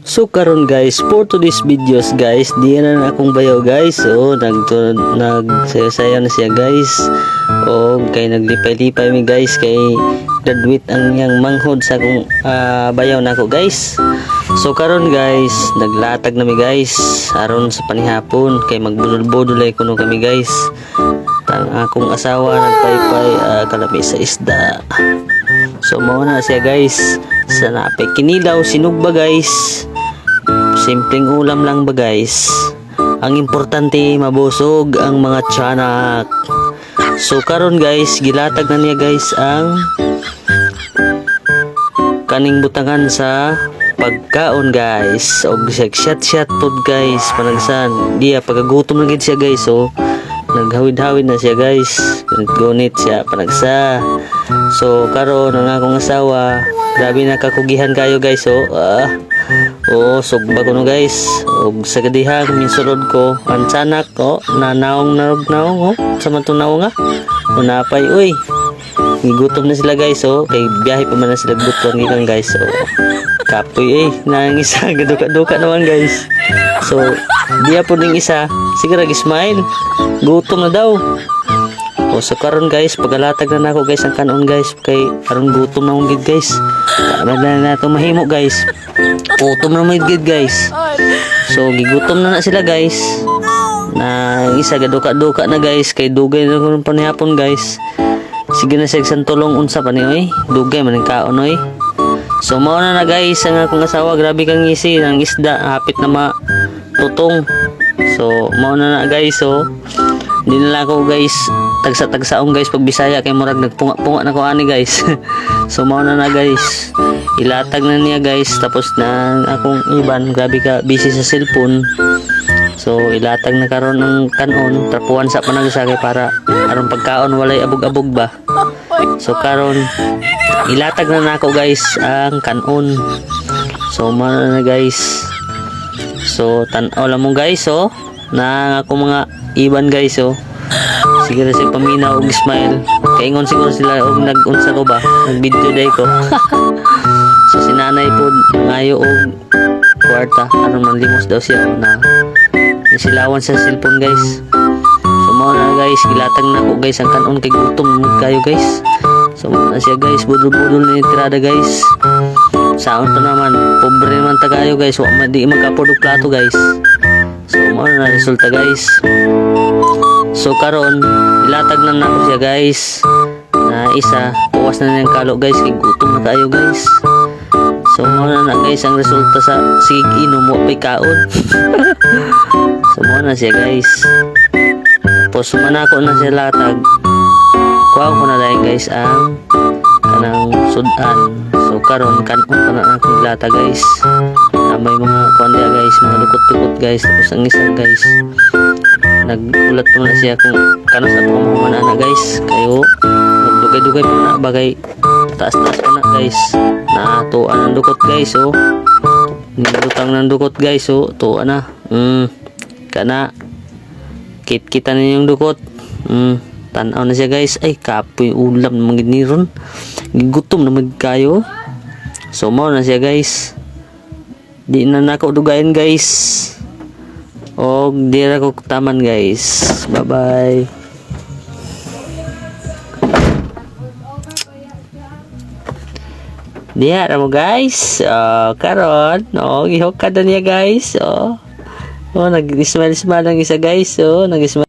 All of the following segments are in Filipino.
So karon guys, for today's videos guys, diyan na akong bayaw guys. So nagsayaw na siya guys. O kay naglipay-lipay mi guys kay graduate ang yang manghod sa akong bayaw nako guys. So karon guys, naglatag na mi guys aron sa panihapon kay magbudol-budol ay kuno kami guys. Tang akong asawa nagpaypay kalami sa isda. So mao na siya guys. Sa napay kinilaw sinugba guys. Simpleng ulam lang ba guys. Ang importante mabusog ang mga tiyanak. So karon guys, gilatag na niya guys ang kaning butangan sa pagkaon guys. Og shot pod guys panagsan. Diya pagagutom na gid siya guys. So naghawid-hawid na siya guys. Naggunit siya panagsa. So karon ang akong asawa, grabe na kakugihan kayo guys. So sugba ko no guys. Og sa gadihang minsulod ko ang tiyanak ko nanaong naong sa matunaw nga. Unapay uy. Gigutom na sila guys. So kay biyahe pa man na sila butuan gikan guys. So kapoy nang isa gaduka naman guys. So diya po ning isa siguro smile. Gutom na daw. So karon guys, pagalatag na nako guys ang kanon guys kay aron gutom na gid guys. Tama na nato mahimo guys. Gutom na gid guys. So gigutom na sila guys. Na isa gaduka-duka na guys kay dugay na kuno panihapon guys. Sige na sa tulong unsa pa ni oy. Dugay man ang kaon oy. So mao na guys ang akong asawa, grabe kang ngisi ng isda, hapit na matutong. So mao na guys. So di na lang ako guys tagsa-tagsaong guys pag Bisaya kay murag nagpunga-punga na ko ani guys. So mao na guys. Ilatag na niya guys tapos na akong iban, grabe ka busy sa cellphone. So ilatag na karon ang kanon, trapuan sa panagsa kay para aron pagkaon walay abog-abog ba. So karon ilatag na nako guys ang kanon. So mao na guys. So tan-aw lang mo guys na ako mga iban guys. Siguro si paminaw og smile kay ingon siguro sila og nag-unsa ko ba nag-video day ko. So si nanay po ngayo og kwarta aron manlimos daw siya na silawan sa cellphone guys. So mo na guys, gilatag na ko guys ang kanon kay gutom kayo guys. So mo na siya guys, budol-budol na tirada guys. Saon pa naman, pobre naman ta kayo guys, wa di magkapod og plato guys. So mo na resulta guys. So karon ilatag na nako siya guys. Na isa, puwas na niyang kalo guys kay gutom na kayo guys. So mo na guys ang resulta sa sig inom mo pay kaon. So mo na siya guys. Tapos manako na siya latag. Kuha ko na dahil guys ang kanang sudan. So karon kanon pa na akong lata guys. May mga kuanda guys, mga dukot-dukot guys. Tapos ang isa guys nagulat mo na siya kung kano sa pamahuman na guys. Kayo nagdugay-dugay pa na bagay taas-taas pa na guys. Natuan ang dukot guys. Nilutang ng dukot guys. Tuan na. Kana kit-kita na yung dukot. Tanaw na siya guys. Ay kapoy ulam na magid ni ron. Gutom na magkayo. So mo na siya guys. Di na nako dugayan guys. O di ra ko taman guys. Bye bye. Diya ra mo guys. Karon gihok ka na niya guys. Nag-smile lang isa guys. Nag-smile.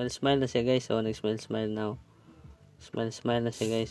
Smile na siya guys. Nag-smile now. Smile na siya guys.